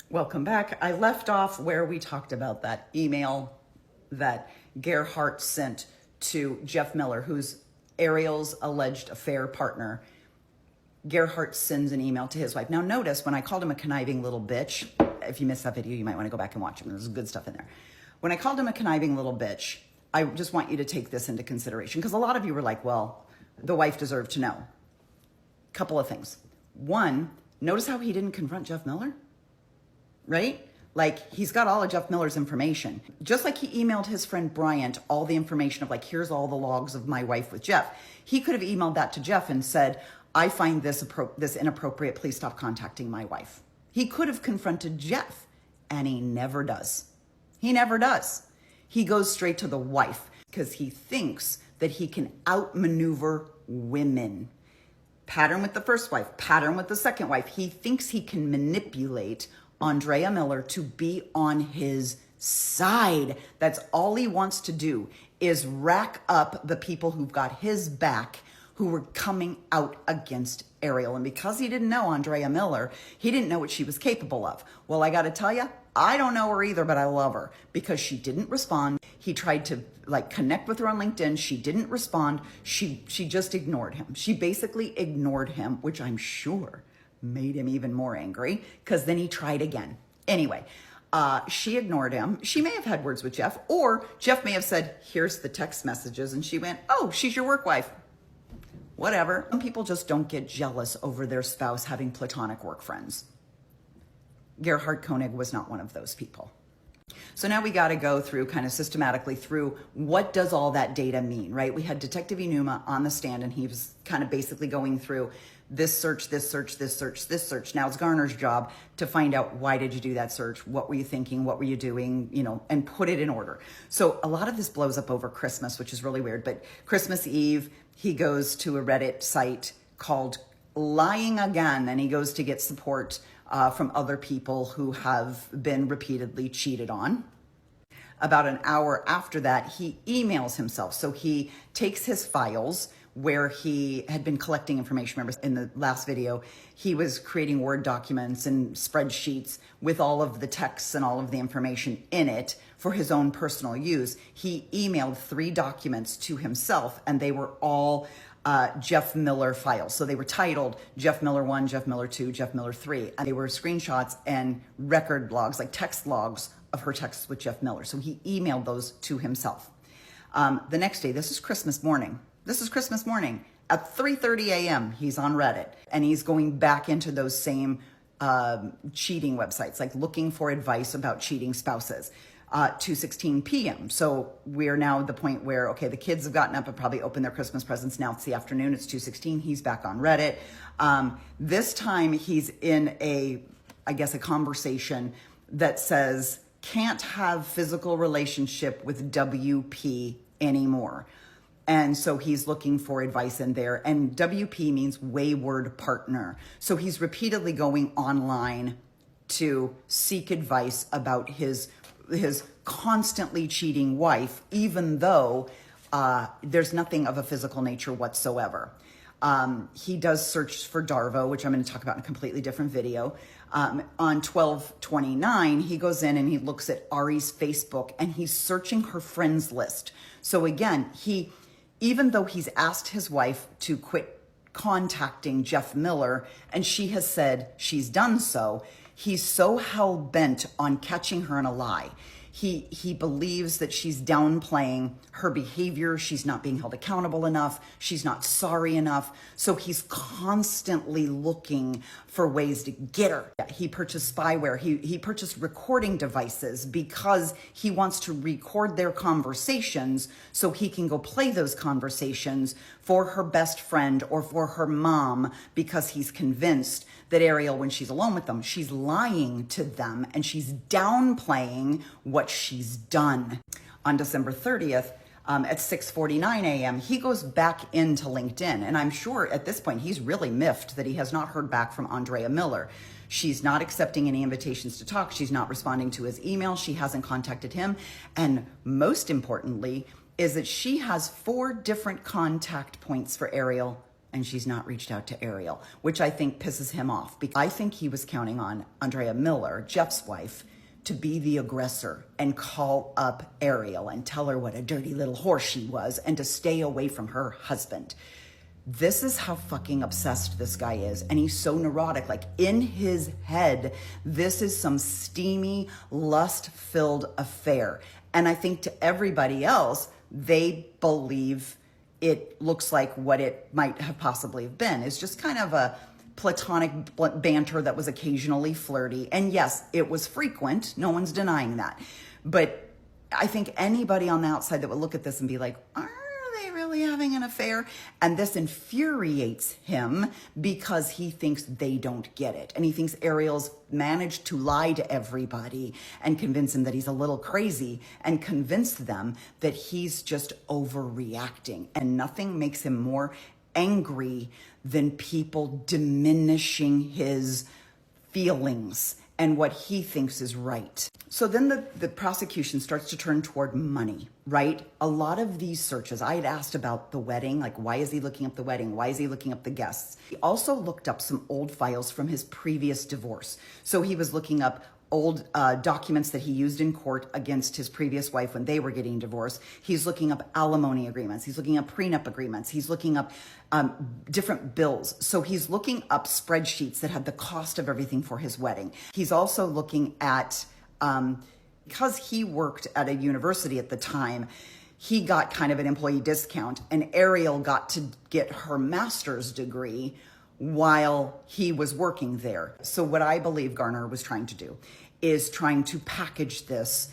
Welcome back. I left off where we talked about that email that Gerhardt sent to Jeff Miller, who's Ariel's alleged affair partner. Gerhardt sends an email to his wife. Now notice when I called him a conniving little bitch, if you missed that video, you might want to go back and watch it. There's good stuff in there. When I called him a conniving little bitch, I just want you to take this into consideration because a lot of you were like, well, the wife deserved to know. Couple of things. One, notice how he didn't confront Jeff Miller? Right? Like, he's got all of Jeff Miller's information. Just like he emailed his friend Bryant all the information of like, here's all the logs of my wife with Jeff. He could have emailed that to Jeff and said, I find this inappropriate. Please stop contacting my wife. He could have confronted Jeff, and he never does. He never does. He goes straight to the wife because he thinks that he can outmaneuver women. Pattern with the first wife, pattern with the second wife. He thinks he can manipulate Andrea Miller to be on his side. That's all he wants to do is rack up the people who've got his back who were coming out against Ariel. And because he didn't know Andrea Miller, he didn't know what she was capable of. Well, I got to tell you, I don't know her either, but I love her because she didn't respond. He tried to connect with her on LinkedIn. She didn't respond. She just ignored him. She basically ignored him, which I'm sure made him even more angry because then he tried again. Anyway, she ignored him. She may have had words with Jeff, or Jeff may have said, here's the text messages. And she went, oh, she's your work wife. Whatever. Some people just don't get jealous over their spouse having platonic work friends. Gerhardt Konig was not one of those people. So now we got to go through kind of systematically through what does all that data mean, right? We had Detective Enuma on the stand and he was kind of basically going through this search, this search, this search, this search. Now it's Garner's job to find out why did you do that search? What were you thinking? What were you doing? You know, and put it in order. So a lot of this blows up over Christmas, which is really weird. But Christmas Eve, he goes to a Reddit site called Lying Again, and he goes to get support from other people who have been repeatedly cheated on. About an hour after that, he emails himself. So he takes his files where he had been collecting information. Remember in the last video, he was creating Word documents and spreadsheets with all of the texts and all of the information in it for his own personal use. He emailed 3 documents to himself and they were all Jeff Miller files. So they were titled Jeff Miller 1, Jeff Miller 2, Jeff Miller 3. And they were screenshots and record logs, like text logs of her texts with Jeff Miller. So he emailed those to himself. The next day, this is Christmas morning. This is Christmas morning. At 3:30 a.m., he's on Reddit. And he's going back into those same cheating websites, like looking for advice about cheating spouses. 2:16 p.m. So we're now at the point where, okay, the kids have gotten up and probably opened their Christmas presents. Now it's the afternoon. It's 2:16. He's back on Reddit. This time he's in a conversation that says, can't have physical relationship with WP anymore. And so he's looking for advice in there. And WP means wayward partner. So he's repeatedly going online to seek advice about his constantly cheating wife, even though there's nothing of a physical nature whatsoever. He does search for Darvo, which I'm going to talk about in a completely different video. On 12/29, he goes in and he looks at Ari's Facebook and he's searching her friends list. So again, even though he's asked his wife to quit contacting Jeff Miller and she has said she's done so, he's so hell-bent on catching her in a lie. He believes that she's downplaying her behavior. She's not being held accountable enough. She's not sorry enough. So he's constantly looking for ways to get her. He purchased spyware. He purchased recording devices because he wants to record their conversations so he can go play those conversations for her best friend or for her mom because he's convinced that Ariel, when she's alone with them, she's lying to them and she's downplaying what she's done. On December 30th, at 6:49 a.m., he goes back into LinkedIn. And I'm sure at this point, he's really miffed that he has not heard back from Andrea Miller. She's not accepting any invitations to talk. She's not responding to his email. She hasn't contacted him. And most importantly, is that she has 4 different contact points for Ariel and she's not reached out to Ariel, which I think pisses him off. Because I think he was counting on Andrea Miller, Jeff's wife, to be the aggressor and call up Ariel and tell her what a dirty little whore she was and to stay away from her husband. This is how fucking obsessed this guy is. And he's so neurotic. Like, in his head, this is some steamy, lust-filled affair. And I think to everybody else, they believe it looks like what it might have possibly have been. It's just kind of a platonic banter that was occasionally flirty. And yes, it was frequent. No one's denying that. But I think anybody on the outside that would look at this and be like, are they really having an affair? And this infuriates him because he thinks they don't get it. And he thinks Ariel's managed to lie to everybody and convince him that he's a little crazy and convince them that he's just overreacting. And nothing makes him more angry than people diminishing his feelings and what he thinks is right. So then the prosecution starts to turn toward money, right? A lot of these searches, I had asked about the wedding, like, why is he looking up the wedding? Why is he looking up the guests? He also looked up some old files from his previous divorce. So he was looking up old documents that he used in court against his previous wife when they were getting divorced. He's looking up alimony agreements. He's looking up prenup agreements. He's looking up different bills. So he's looking up spreadsheets that had the cost of everything for his wedding. He's also looking at, because he worked at a university at the time, he got kind of an employee discount, and Ariel got to get her master's degree while he was working there. So what I believe Garner was trying to do is trying to package this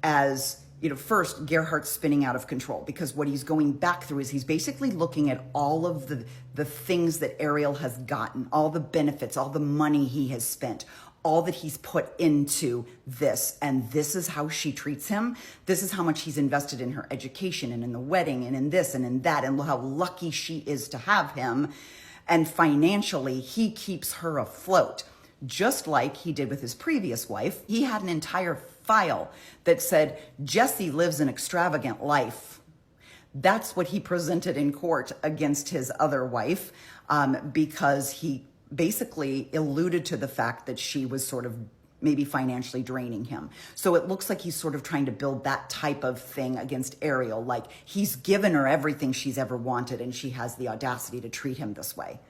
as, you know, first, Gerhardt's spinning out of control, because what he's going back through is he's basically looking at all of the things that Ariel has gotten, all the benefits, all the money he has spent, all that he's put into this. And this is how she treats him. This is how much he's invested in her education and in the wedding and in this and in that, and how lucky she is to have him. And financially, he keeps her afloat, just like he did with his previous wife. He had an entire file that said, Jesse lives an extravagant life. That's what he presented in court against his other wife, because he basically alluded to the fact that she was sort of maybe financially draining him. So it looks like he's sort of trying to build that type of thing against Ariel, like he's given her everything she's ever wanted and she has the audacity to treat him this way.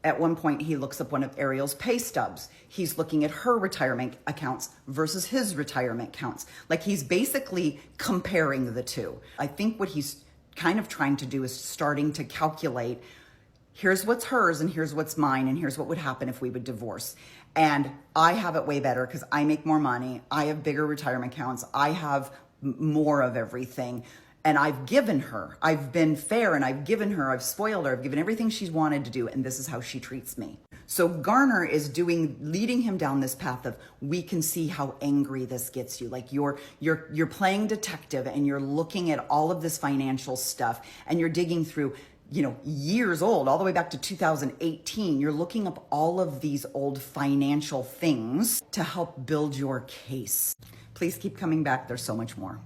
At one point, he looks up one of Ariel's pay stubs. He's looking at her retirement accounts versus his retirement accounts. Like, he's basically comparing the two. I think what he's kind of trying to do is starting to calculate, here's what's hers and here's what's mine, and here's what would happen if we would divorce. And I have it way better because I make more money. I have bigger retirement accounts. I have more of everything. And I've given her, I've been fair, and I've given her, I've spoiled her, I've given everything she's wanted to do, and this is how she treats me. So Garner is leading him down this path of, we can see how angry this gets you. Like, you're playing detective and you're looking at all of this financial stuff and you're digging through, you know, years old, all the way back to 2018. You're looking up all of these old financial things to help build your case. Please keep coming back. There's so much more.